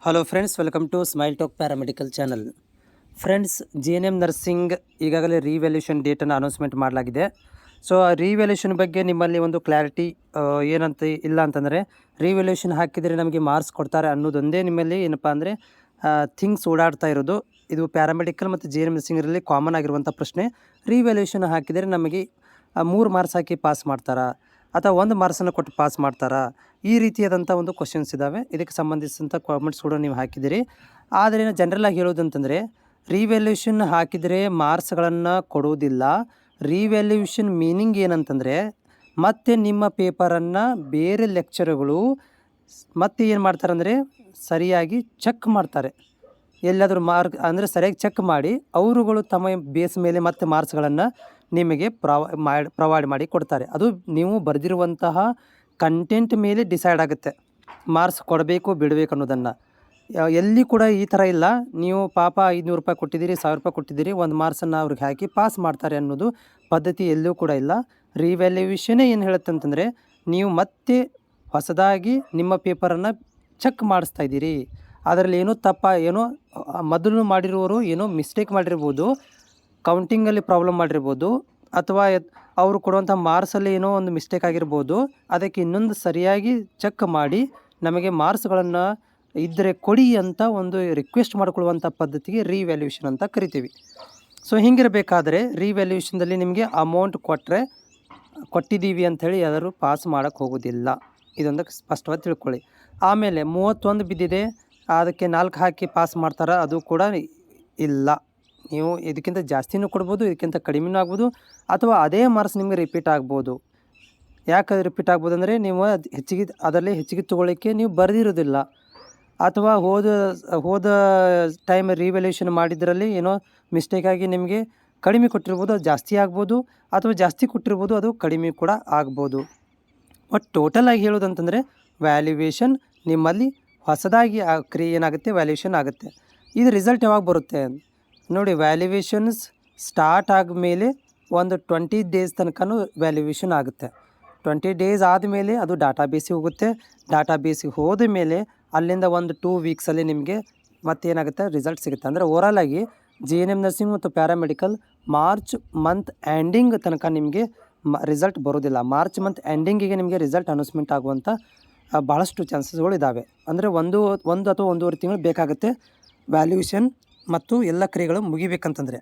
Hello friends, welcome to smile talk paramedical channel. Friends, JNM nursing ಈಗಾಗಲೇ revaluation ಡೇಟನ್ನು announcement ಮಾಡಲಾಗಿದೆ. So ಆ revaluation ಬಗ್ಗೆ ನಿಮ್ಮಲ್ಲಿ ಒಂದು ಕ್ಲಾರಿಟಿ ಏನಂತ ಇಲ್ಲ ಅಂತಂದರೆ, ರಿವ್ಯಾಲ್ಯೂಷನ್ ಹಾಕಿದರೆ ನಮಗೆ ಮಾರ್ಕ್ಸ್ ಕೊಡ್ತಾರೆ ಅನ್ನೋದೊಂದೇ ನಿಮ್ಮಲ್ಲಿ ಏನಪ್ಪ ಅಂದರೆ ಥಿಂಗ್ಸ್ ಓಡಾಡ್ತಾ ಇರೋದು. ಇದು ಪ್ಯಾರಾಮೆಡಿಕಲ್ ಮತ್ತು JNM ನರ್ಸಿಂಗರಲ್ಲಿ ಕಾಮನ್ ಆಗಿರುವಂಥ ಪ್ರಶ್ನೆ. ರಿವ್ಯಾಲ್ಯೂಷನ್ ಹಾಕಿದರೆ ನಮಗೆ 3 ಮಾರ್ಕ್ಸ್ ಹಾಕಿ ಪಾಸ್ ಮಾಡ್ತಾರಾ ಅಥವಾ 1 ಮಾರ್ಕ್ಸನ್ನು ಕೊಟ್ಟು ಪಾಸ್ ಮಾಡ್ತಾರಾ? ಈ ರೀತಿಯಾದಂಥ ಒಂದು ಕ್ವಶನ್ಸ್ ಇದ್ದಾವೆ. ಇದಕ್ಕೆ ಸಂಬಂಧಿಸಿದಂಥ ಕಾಮೆಂಟ್ಸ್ ಕೂಡ ನೀವು ಹಾಕಿದ್ದೀರಿ. ಆದರೆ ಜನರಲಾಗಿ ಹೇಳೋದಂತಂದರೆ, ರಿವ್ಯಾಲ್ಯೂಷನ್ ಹಾಕಿದರೆ ಮಾರ್ಕ್ಸ್ಗಳನ್ನು ಕೊಡುವುದಿಲ್ಲ. ರಿವ್ಯಾಲ್ಯೂಷನ್ ಮೀನಿಂಗ್ ಏನಂತಂದರೆ, ಮತ್ತೆ ನಿಮ್ಮ ಪೇಪರನ್ನು ಬೇರೆ ಲೆಕ್ಚರ್ಗಳು ಮತ್ತೆ ಏನು ಮಾಡ್ತಾರೆ ಅಂದರೆ ಸರಿಯಾಗಿ ಚೆಕ್ ಮಾಡ್ತಾರೆ. ಎಲ್ಲಾದರೂ ಮಾರ್ಕ್ ಅಂದರೆ ಸರಿಯಾಗಿ ಚೆಕ್ ಮಾಡಿ ಅವರುಗಳು ತಮ್ಮ ಬೇಸ್ ಮೇಲೆ ಮತ್ತೆ ಮಾರ್ಕ್ಸ್ಗಳನ್ನು ನಿಮಗೆ ಪ್ರೊವೈಡ್ ಮಾಡಿ ಕೊಡ್ತಾರೆ. ಅದು ನೀವು ಬರೆದಿರುವಂತಹ ಕಂಟೆಂಟ್ ಮೇಲೆ ಡಿಸೈಡ್ ಆಗುತ್ತೆ ಮಾರ್ಕ್ಸ್ ಕೊಡಬೇಕು ಬಿಡಬೇಕು ಅನ್ನೋದನ್ನು. ಎಲ್ಲಿ ಕೂಡ ಈ ಥರ ಇಲ್ಲ. ನೀವು ಪಾಪ 500 ರೂಪಾಯಿ ಕೊಟ್ಟಿದ್ದೀರಿ, 1000 ರೂಪಾಯಿ ಕೊಟ್ಟಿದ್ದೀರಿ, 1 ಮಾರ್ಕ್ಸನ್ನು ಅವ್ರಿಗೆ ಹಾಕಿ ಪಾಸ್ ಮಾಡ್ತಾರೆ ಅನ್ನೋದು ಪದ್ಧತಿ ಎಲ್ಲೂ ಕೂಡ ಇಲ್ಲ. ರಿವ್ಯಾಲ್ಯೂಷನ್ನೇ ಏನು ಹೇಳುತ್ತೆ ಅಂತಂದರೆ, ನೀವು ಮತ್ತೆ ಹೊಸದಾಗಿ ನಿಮ್ಮ ಪೇಪರನ್ನು ಚೆಕ್ ಮಾಡಿಸ್ತಾ ಇದ್ದೀರಿ. ಅದರಲ್ಲಿ ಏನೋ ಏನೋ ಮೊದಲು ಮಾಡಿರುವವರು ಏನೋ ಮಿಸ್ಟೇಕ್ ಮಾಡಿರ್ಬೋದು, ಕೌಂಟಿಂಗಲ್ಲಿ ಪ್ರಾಬ್ಲಮ್ ಮಾಡಿರ್ಬೋದು, ಅಥವಾ ಅವರು ಕೊಡುವಂಥ ಮಾರ್ಕ್ಸಲ್ಲಿ ಏನೋ ಒಂದು ಮಿಸ್ಟೇಕ್ ಆಗಿರ್ಬೋದು. ಅದಕ್ಕೆ ಇನ್ನೊಂದು ಸರಿಯಾಗಿ ಚೆಕ್ ಮಾಡಿ ನಮಗೆ ಮಾರ್ಕ್ಸ್ಗಳನ್ನು ಇದ್ದರೆ ಕೊಡಿ ಅಂತ ಒಂದು ರಿಕ್ವೆಸ್ಟ್ ಮಾಡಿಕೊಳ್ಳುವಂಥ ಪದ್ಧತಿಗೆ ರಿವ್ಯಾಲ್ಯೂಷನ್ ಅಂತ ಕರಿತೀವಿ. ಸೊ ಹಿಂಗಿರಬೇಕಾದ್ರೆ ರಿವ್ಯಾಲ್ಯೂಷನ್ದಲ್ಲಿ ನಿಮಗೆ ಅಮೌಂಟ್ ಕೊಟ್ಟಿದ್ದೀವಿ ಅಂಥೇಳಿ ಯಾರು ಪಾಸ್ ಮಾಡೋಕ್ಕೆ ಹೋಗೋದಿಲ್ಲ. ಇದೊಂದು ಸ್ಪಷ್ಟವಾಗಿ ತಿಳ್ಕೊಳ್ಳಿ. ಆಮೇಲೆ 31 ಬಿದ್ದಿದೆ, ಅದಕ್ಕೆ 4 ಹಾಕಿ ಪಾಸ್ ಮಾಡ್ತಾರೆ, ಅದು ಕೂಡ ಇಲ್ಲ. ನೀವು ಇದಕ್ಕಿಂತ ಜಾಸ್ತಿನೂ ಕೊಡ್ಬೋದು, ಇದಕ್ಕಿಂತ ಕಡಿಮೆನೂ ಆಗ್ಬೋದು, ಅಥವಾ ಅದೇ ಮಾರ್ಕ್ಸ್ ನಿಮಗೆ ರಿಪೀಟ್ ಆಗ್ಬೋದು. ಯಾಕೆ ರಿಪೀಟ್ ಆಗ್ಬೋದು ಅಂದರೆ, ನೀವು ಅದರಲ್ಲಿ ಹೆಚ್ಚಿಗೆ ತೊಗೊಳ್ಳಿಕ್ಕೆ ನೀವು ಬರೆದಿರೋದಿಲ್ಲ, ಅಥವಾ ಹೋದ ಟೈಮ್ ರಿವ್ಯಾಲ್ಯೂಷನ್ ಮಾಡಿದ್ರಲ್ಲಿ ಏನೋ ಮಿಸ್ಟೇಕಾಗಿ ನಿಮಗೆ ಕಡಿಮೆ ಕೊಟ್ಟಿರ್ಬೋದು, ಅದು ಜಾಸ್ತಿ ಆಗ್ಬೋದು, ಅಥವಾ ಜಾಸ್ತಿ ಕೊಟ್ಟಿರ್ಬೋದು, ಅದು ಕಡಿಮೆ ಕೂಡ ಆಗ್ಬೋದು. ಬಟ್ ಟೋಟಲಾಗಿ ಹೇಳೋದಂತಂದರೆ ವ್ಯಾಲ್ಯೂಯೇಷನ್ ನಿಮ್ಮಲ್ಲಿ ಹೊಸದಾಗಿ ಏನಾಗುತ್ತೆ, ವ್ಯಾಲ್ಯೂಯೇಷನ್ ಆಗುತ್ತೆ. ಇದು ರಿಸಲ್ಟ್ ಯಾವಾಗ ಬರುತ್ತೆ ನೋಡಿ. ವ್ಯಾಲ್ಯೂಯೇಷನ್ಸ್ ಸ್ಟಾರ್ಟ್ ಆದಮೇಲೆ ಒಂದು 20 ಡೇಸ್ ತನಕನೂ ವ್ಯಾಲ್ಯೂಯೇಷನ್ ಆಗುತ್ತೆ. 20 ಡೇಸ್ ಆದಮೇಲೆ ಅದು ಡಾಟಾಬೇಸಿಗೆ ಹೋಗುತ್ತೆ. ಡಾಟಾಬೇಸಿಗೆ ಹೋದ ಮೇಲೆ ಅಲ್ಲಿಂದ ಒಂದು 2 ವೀಕ್ಸಲ್ಲಿ ನಿಮಗೆ ಮತ್ತೇನಾಗುತ್ತೆ, ರಿಸಲ್ಟ್ ಸಿಗುತ್ತೆ. ಅಂದರೆ ಓವರಾಲಾಗಿ JNM ನರ್ಸಿಂಗ್ ಮತ್ತು ಪ್ಯಾರಾಮೆಡಿಕಲ್ ಮಾರ್ಚ್ ಮಂತ್ ಎಂಡಿಂಗ್ ತನಕ ನಿಮಗೆ ರಿಸಲ್ಟ್ ಬರೋದಿಲ್ಲ. ಮಾರ್ಚ್ ಮಂತ್ ಎಂಡಿಂಗಿಗೆ ನಿಮಗೆ ರಿಸಲ್ಟ್ ಅನೌನ್ಸ್ಮೆಂಟ್ ಆಗುವಂಥ ಭಾಳಷ್ಟು ಚಾನ್ಸಸ್ಗಳು ಇದ್ದಾವೆ. ಅಂದರೆ ಒಂದು ಅಥವಾ 1.5 ತಿಂಗಳು ಬೇಕಾಗುತ್ತೆ ವ್ಯಾಲ್ಯೂಯೇಷನ್ ಮತ್ತು ಎಲ್ಲ ಕ್ರಿಯೆಗಳು ಮುಗಿಬೇಕಂತಂದರೆ.